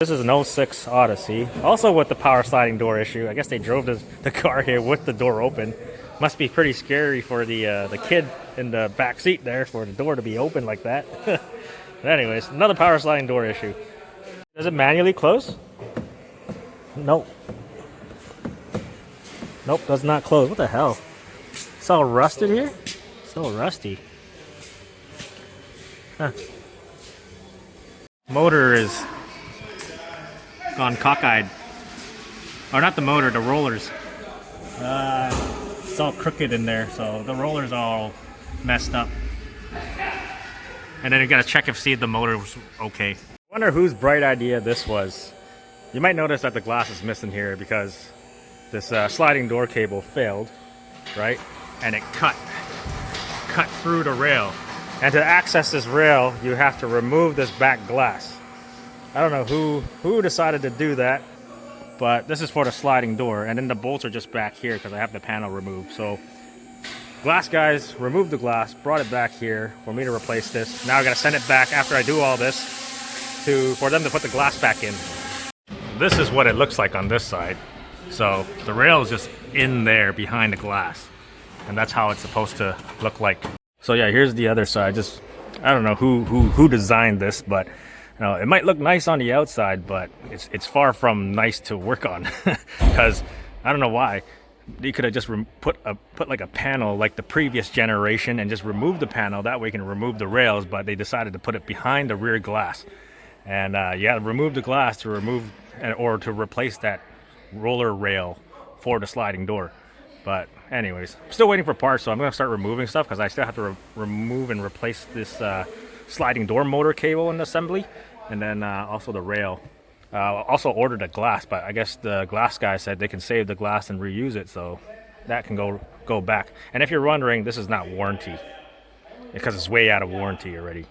This is an '06 Odyssey, also with the power sliding door issue. I guess they drove the car here with the door open. Must be pretty scary for the kid in the back seat there for the door to be open like that. But anyways, another power sliding door issue. Does it manually close? Nope. Nope, does not close. What the hell? It's all rusted here? So rusty. Huh. Motor is gone cockeyed. Or not the motor, the rollers. It's all crooked in there, so the rollers all messed up. And then you gotta check see if the motor was okay. I wonder whose bright idea this was. You might notice that the glass is missing here because this sliding door cable failed, right? And it cut through the rail. And to access this rail, you have to remove this back glass. I don't know who decided to do that, but this is for the sliding door, and then the bolts are just back here because I have the panel removed. So glass guys removed the glass, brought it back here for me to replace this. Now I gotta send it back after I do all this for them to put the glass back in. This is what it looks like on this side. So the rail is just in there behind the glass, and that's how it's supposed to look like. So yeah, here's the other side. I don't know who designed this, but you know, it might look nice on the outside, but it's far from nice to work on because I don't know why. You could have just put like a panel like the previous generation and just remove the panel. That way you can remove the rails, but they decided to put it behind the rear glass. And you got to remove the glass to replace that roller rail for the sliding door. But anyways, I'm still waiting for parts, so I'm going to start removing stuff because I still have to remove and replace this sliding door motor cable in the assembly, and then also the rail. Also ordered a glass, but I guess the glass guy said they can save the glass and reuse it, so that can go back. And if you're wondering, this is not warranty because it's way out of warranty already.